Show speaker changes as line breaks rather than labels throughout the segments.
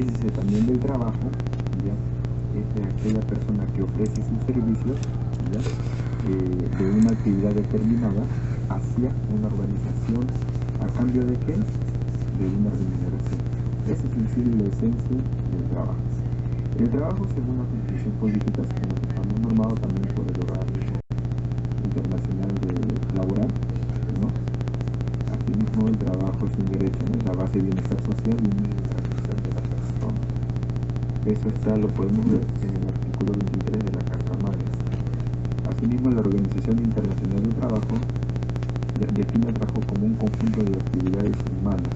dícese también del trabajo, ¿ya? Es de aquella persona que ofrece sus servicios, ¿ya? De una actividad determinada hacia una organización, ¿a cambio de qué? De una remuneración. Esa es en sí la esencia del trabajo. El trabajo, según la Constitución Política, según estamos normados también por el Organismo Internacional Laboral, ¿no? Asimismo, el trabajo es un derecho, ¿no? Es la base de bienestar social y un medio de realización de la persona. Eso lo podemos ver en el artículo 23 de la Carta Magna. Asimismo, la Organización Internacional del Trabajo define el trabajo como un conjunto de actividades humanas,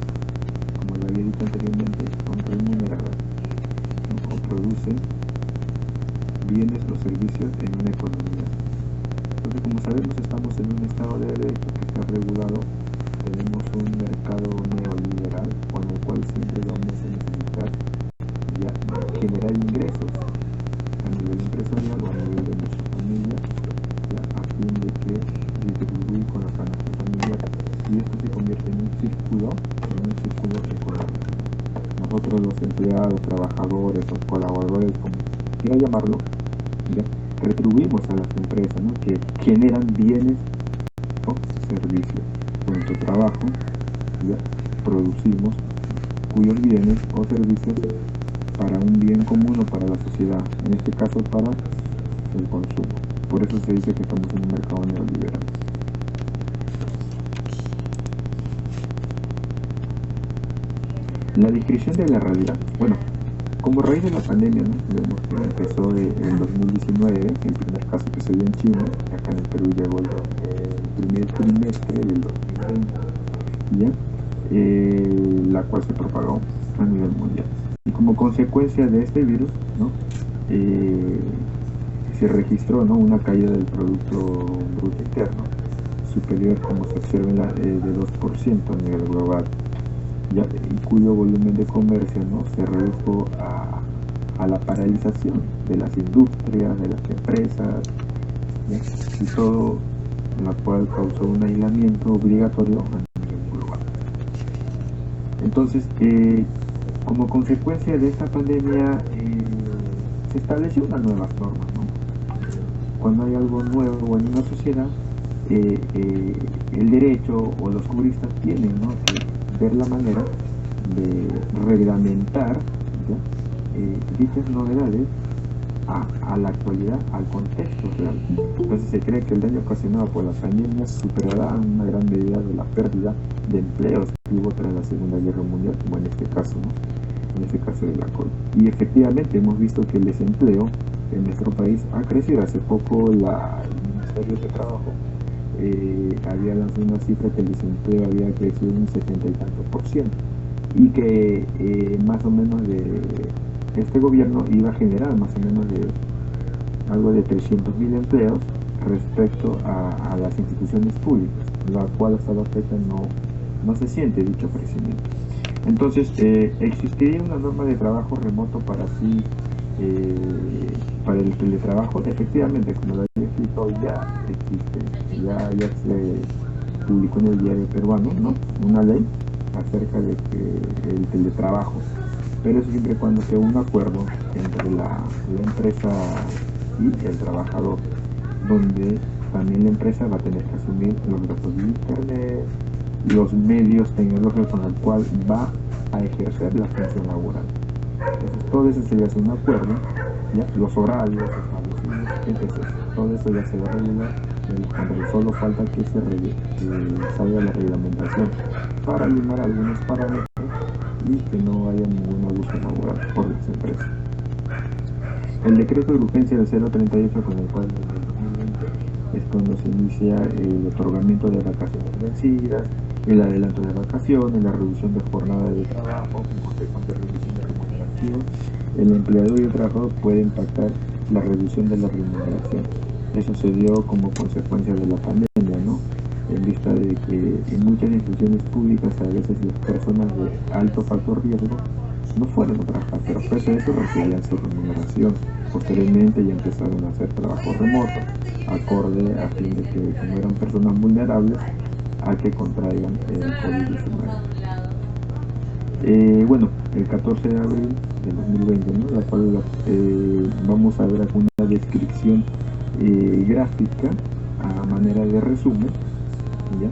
como lo había dicho anteriormente, son remuneradas, ¿no? O producen bienes o servicios en una economía. Entonces, como sabemos, estamos en un estado de derecho que está regulado, tenemos un mercado neoliberal con el cual siempre vamos a necesitar ya generar ingresos a nivel empresarial o a nivel de nuestra familia, ya, a fin de que distribuir con la canasta familiar, y esto se convierte en un círculo económico. Nosotros, los empleados, trabajadores o colaboradores, como quiera llamarlo, ya, retribuimos a las empresas, ¿no? Que generan bienes o servicios. Con nuestro trabajo, ya, producimos cuyos bienes o servicios para un bien común o para la sociedad, en este caso para el consumo. Por eso se dice que estamos en un mercado neoliberal. La descripción de la realidad. Bueno, como raíz de la pandemia, ¿no? Vemos que empezó en 2019, el primer caso que se dio en China, acá en el Perú llegó el primer trimestre del 2020, ¿ya? La cual se propagó a nivel mundial. Y como consecuencia de este virus, ¿no? Se registró, ¿no? Una caída del Producto Bruto Interno superior, como se observa de 2% a nivel global, ya, y cuyo volumen de comercio, ¿no? Se redujo a la paralización de las industrias, de las empresas, ¿ya? Y todo lo cual causó un aislamiento obligatorio a nivel global. Entonces, como consecuencia de esta pandemia, se estableció una nueva norma, ¿no? Cuando hay algo nuevo en una sociedad, el derecho o los juristas tienen, ¿no? Que ver la manera de reglamentar, dichas novedades a la actualidad, al contexto real. Entonces se cree que el daño ocasionado por la pandemia superará en una gran medida de la pérdida de empleos que hubo tras la Segunda Guerra Mundial, como en este caso, ¿no? En este caso de la COVID. Y efectivamente hemos visto que el desempleo en nuestro país ha crecido. Hace poco el Ministerio de Trabajo había lanzado una cifra que el desempleo había crecido un 70 y tanto %, y que más o menos de este gobierno iba a generar más o menos de algo de 300.000 empleos respecto a las instituciones públicas, la cual hasta la fecha no se siente dicho crecimiento. Entonces, ¿existiría una norma de trabajo remoto para así, para el teletrabajo? Efectivamente, como lo había escrito, ya existe, ya se publicó en el diario peruano, ¿no? Una ley acerca de que el teletrabajo, pero eso siempre y cuando sea un acuerdo entre la empresa y el trabajador, donde también la empresa va a tener que asumir los gastos de internet, los medios tecnológicos con el cual va a ejercer la función laboral. Entonces, todo eso se le hace un acuerdo, ¿ya? Los horarios establecidos, entonces todo eso ya se va a regular, cuando solo falta que salga la reglamentación para eliminar algunos parámetros y que no haya ningún abuso laboral por las empresas. El decreto de urgencia del 038, con el cual en el 2020 es cuando se inicia el otorgamiento de vacaciones vencidas, el adelanto de vacaciones, la reducción de jornada de trabajo, en consecuencia reducción de remuneración. El empleador y el trabajador pueden pactar la reducción de la remuneración. Eso se dio como consecuencia de la pandemia, ¿no? En vista de que en muchas instituciones públicas a veces las personas de alto factor riesgo no fueron a trabajar, pero pese a eso recibían su remuneración. Posteriormente ya empezaron a hacer trabajo remoto, acorde a fin de que, como eran personas vulnerables, a que contraigan el COVID-19. Bueno, el 14 de abril del 2020, ¿no? La cual vamos a ver aquí una descripción gráfica a manera de resumen, ¿ya?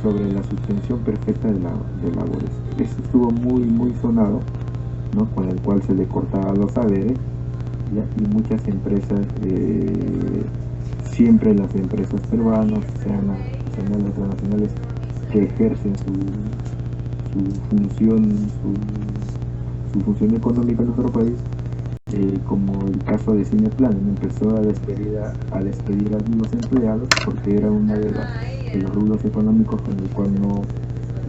Sobre la suspensión perfecta de labores. Esto estuvo muy sonado, ¿no? Con el cual se le cortaba los saberes, ¿ya? Y muchas empresas, siempre las empresas peruanas, sean nacionales o transnacionales, que ejercen su función económica en nuestro país, como el caso de Cineplan, empezó a despedir a los empleados porque era uno de los rubros económicos con el cual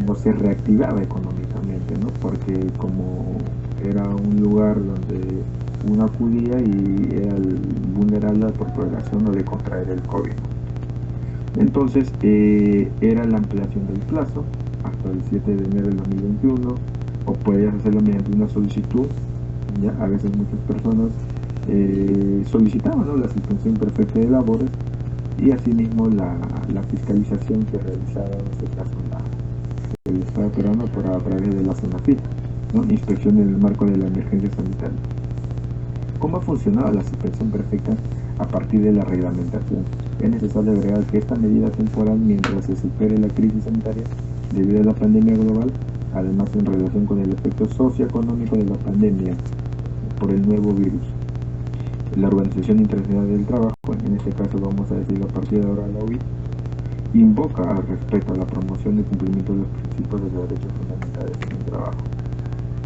no se reactivaba económicamente, ¿no? Porque como era un lugar donde uno acudía y era vulnerable por propagación o de contraer el COVID. Entonces, era la ampliación del plazo hasta el 7 de enero del 2021, o podías hacerlo mediante una solicitud. Ya a veces muchas personas solicitaban, ¿no?, la suspensión perfecta de labores, y asimismo la fiscalización que realizaba en este caso el Estado peruano a través de la SONAFIT, ¿no?, inspección en el marco de la emergencia sanitaria. ¿Cómo ha funcionado la suspensión perfecta a partir de la reglamentación? Es necesario agregar que esta medida temporal, mientras se supere la crisis sanitaria debido a la pandemia global, además en relación con el efecto socioeconómico de la pandemia por el nuevo virus. La Organización Internacional del Trabajo, en este caso vamos a decirlo a partir de ahora la OIT, invoca al respecto a la promoción y cumplimiento de los principios de los derechos fundamentales en el trabajo.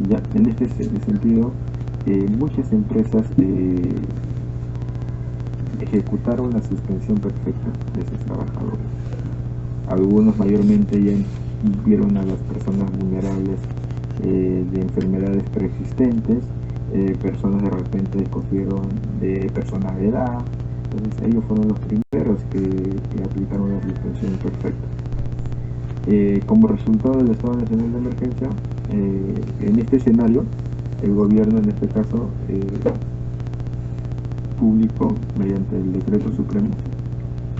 Ya, en este sentido, muchas empresas ejecutaron la suspensión perfecta de sus trabajadores. Algunos mayormente ya incluyeron a las personas vulnerables de enfermedades preexistentes, personas de repente escogieron de personas de edad. Entonces ellos fueron los primeros que aplicaron la suspensión perfecta. Como resultado del Estado Nacional de Emergencia, en este escenario, el gobierno, en este caso, publicó mediante el Decreto Supremo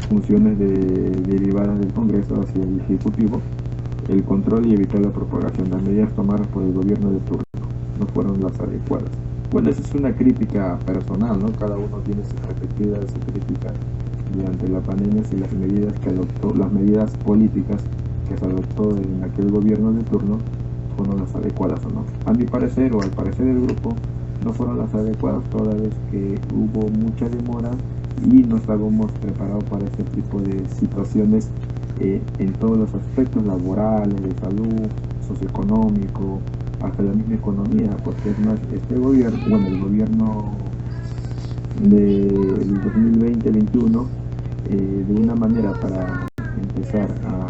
funciones derivadas del Congreso hacia el Ejecutivo, el control y evitar la propagación. Las medidas tomadas por el gobierno de turno no fueron las adecuadas. Bueno, esa es una crítica personal, ¿no? Cada uno tiene su perspectiva, su crítica durante la pandemia, si las medidas que adoptó, las medidas políticas que se adoptó en aquel gobierno de turno fueron las adecuadas o no. A mi parecer, o al parecer del grupo, no fueron las adecuadas, toda vez que hubo mucha demora y no estábamos preparados para este tipo de situaciones en todos los aspectos laborales, de salud, socioeconómico, hasta la misma economía, porque es más, este gobierno, bueno, el gobierno del 2020-21, de una manera para empezar a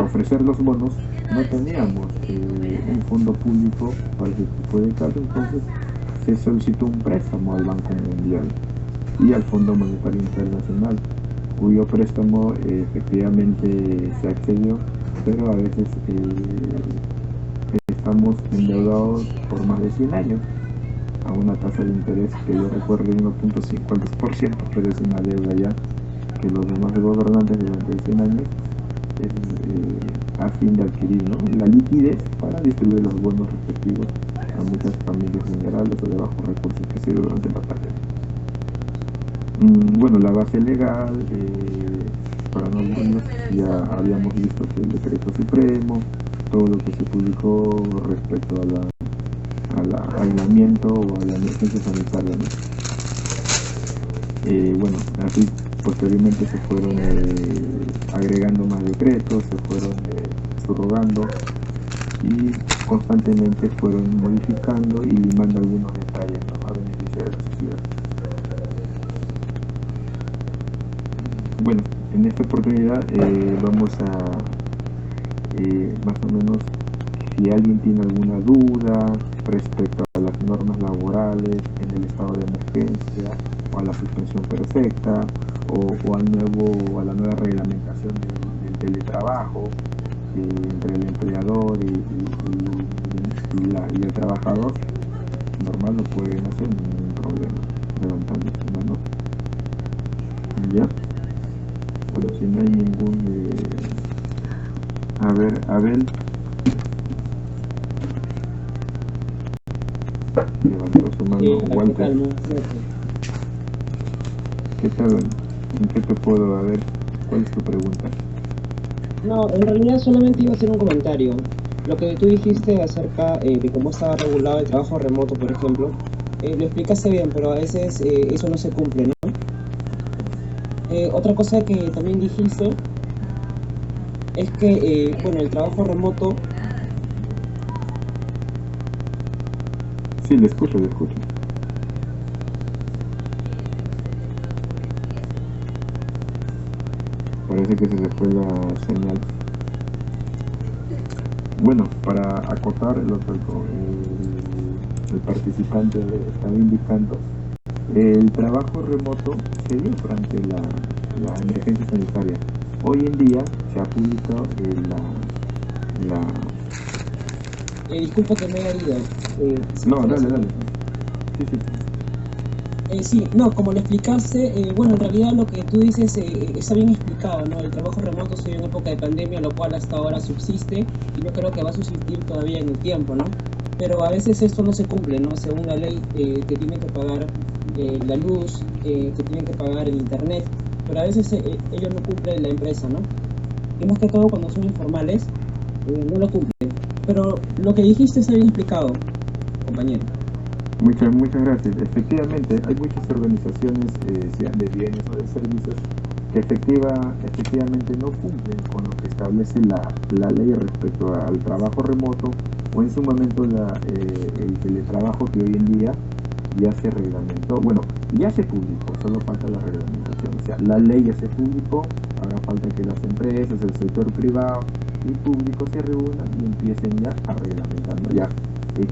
ofrecer los bonos, no teníamos un fondo público para ese tipo de casos. Entonces se solicitó un préstamo al Banco Mundial y al Fondo Monetario Internacional, cuyo préstamo efectivamente se accedió, pero a veces estamos endeudados por más de 100 años a una tasa de interés que yo recuerdo de 1.50%, pero es una deuda ya que los demás gobernantes durante 100 años a fin de adquirir, ¿no?, la liquidez para distribuir los bonos respectivos a muchas familias vulnerables o de bajos recursos que se dio durante la pandemia. Bueno, la base legal, para no aburrirnos, ya habíamos visto que el Decreto Supremo, todo lo que se publicó respecto al aislamiento o a la emergencia sanitaria, ¿no? Bueno, así posteriormente se fueron agregando más decretos, se fueron subrogando y constantemente fueron modificando y limando algunos detalles, ¿no?, a beneficio de la sociedad. Bueno, en esta oportunidad vamos a más o menos, si alguien tiene alguna duda respecto a las normas laborales en el estado de emergencia, o a la suspensión perfecta, o a la nueva reglamentación del teletrabajo entre el empleador y el trabajador, normal, lo pueden hacer, ningún problema, levantando su mano. ¿Ya? Bueno, si no hay ningún... A ver, Abel. Levantó su mano
¿Qué
Walter.
tal?
¿Qué tal? ¿En qué te puedo? A ver, ¿cuál es tu pregunta?
No, en realidad solamente iba a hacer un comentario. Lo que tú dijiste acerca de cómo estaba regulado el trabajo remoto, por ejemplo, lo explicaste bien, pero a veces eso no se cumple, ¿no? Otra cosa que también dijiste es que, bueno, el trabajo remoto,
Sí, le escucho, le escucho. Parece que se le fue la señal. Bueno, para acotar lo que el participante estaba indicando, el trabajo remoto se dio durante la emergencia sanitaria. Hoy en día se ha publicado la...
disculpa que me haya ido, ¿se me
No,
fue la
dale,
señal?
dale. Sí, sí.
Sí, no, como lo explicaste, bueno, en realidad lo que tú dices está bien explicado, ¿no? El trabajo remoto se dio en época de pandemia, lo cual hasta ahora subsiste y yo creo que va a subsistir todavía en el tiempo, ¿no? Pero a veces esto no se cumple, ¿no? Según la ley, te tienen que pagar la luz, te tienen que pagar el internet, pero a veces ellos no cumplen la empresa, ¿no? Y más que todo cuando son informales, no lo cumplen. Pero lo que dijiste está bien explicado, compañero.
Muchas gracias. Efectivamente, hay muchas organizaciones, sean de bienes o de servicios, que efectivamente no cumplen con lo que establece la ley respecto al trabajo remoto o en su momento el teletrabajo que hoy en día ya se reglamentó. Bueno, ya se publicó, solo falta la reglamentación. O sea, la ley ya se publicó, ahora falta que las empresas, el sector privado y público se reúnan y empiecen ya a reglamentarlo. Ya,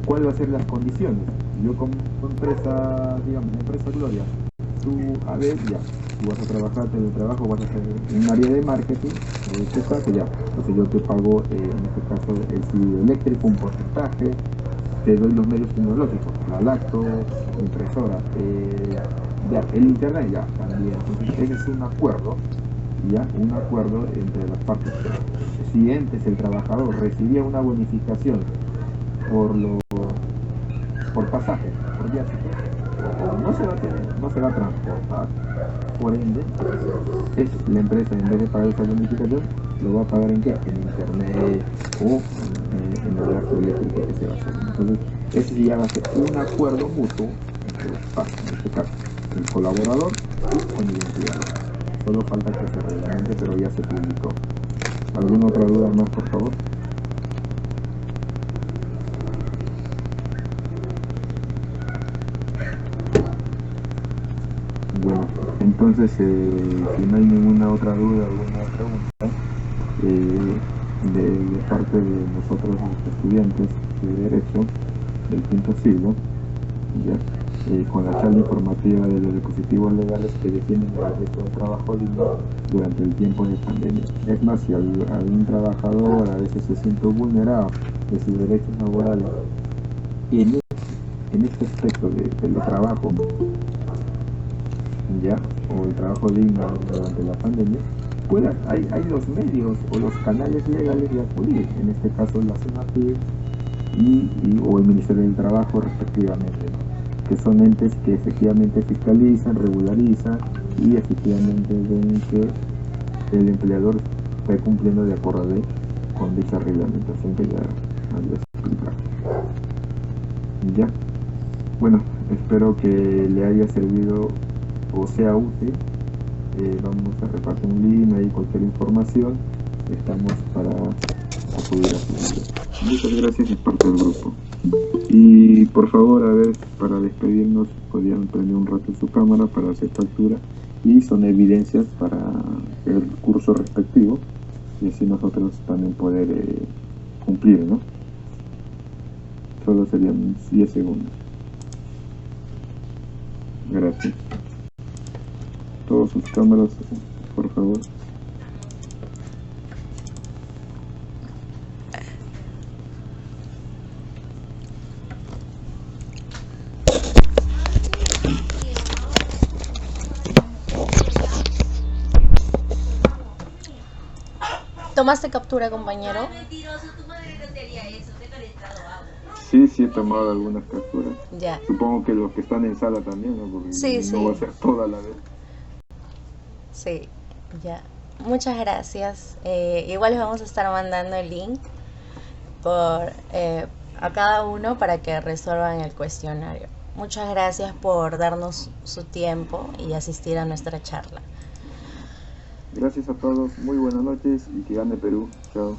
¿cuál va a ser las condiciones? Yo como empresa, digamos, la empresa Gloria, tú, a ver, ya, tú vas a trabajar, teletrabajo, vas a hacer un área de marketing, en este caso ya, entonces yo te pago, en este caso, el servicio eléctrico, un porcentaje, te doy los medios tecnológicos, la lacto, impresora, ya, el internet ya también, entonces ese es un acuerdo, ya, un acuerdo entre las partes. Si antes el trabajador recibía una bonificación por por pasaje, por viáticos, no se va a tener, no se va a transportar. Por ende, es la empresa, en vez de pagar esa bonificación, lo va a pagar en qué? En internet o en el gasto eléctrico que se va a hacer. Entonces, ese ya va a ser un acuerdo mutuo entre las partes, en este caso, el colaborador con el empleado. Solo falta que se reglamente, pero ya se publicó. ¿Alguna otra duda más, por favor? Bueno, entonces, si no hay ninguna otra duda, alguna pregunta, de parte de nosotros, los estudiantes de Derecho del quinto siglo, ¿ya? Con la charla informativa de los dispositivos legales que definen el derecho al trabajo digno durante el tiempo de pandemia. Es más, si algún trabajador a veces se siente vulnerado de sus derechos laborales en, en este aspecto de teletrabajo, ya, o el trabajo digno durante la pandemia, hay los medios o los canales legales de acudir, en este caso la CENAFIP o el Ministerio del Trabajo respectivamente, ¿no? Que son entes que efectivamente fiscalizan, regularizan y efectivamente ven que el empleador esté cumpliendo de acuerdo con dicha reglamentación que ya había explicado. Ya, bueno, espero que le haya servido o sea útil. Vamos a repartir un link ahí, cualquier información, estamos para acudir a su. Muchas gracias, es parte del grupo. Y por favor, a ver, para despedirnos, podrían prender un rato su cámara para hacer captura y son evidencias para el curso respectivo y así nosotros también poder cumplir, ¿no? Solo serían 10 segundos. Gracias. Todas sus cámaras, por favor.
¿Tomaste captura, compañero?
Sí, sí he tomado algunas capturas.
Ya.
Supongo que los que están en sala también, ¿no? Porque
Sí,
no va a
sí,
ser toda la vez.
sí, ya. Muchas gracias. Igual les vamos a estar mandando el link por a cada uno para que resuelvan el cuestionario. Muchas gracias por darnos su tiempo y asistir a nuestra charla.
Gracias a todos, muy buenas noches y que gane Perú. Chao.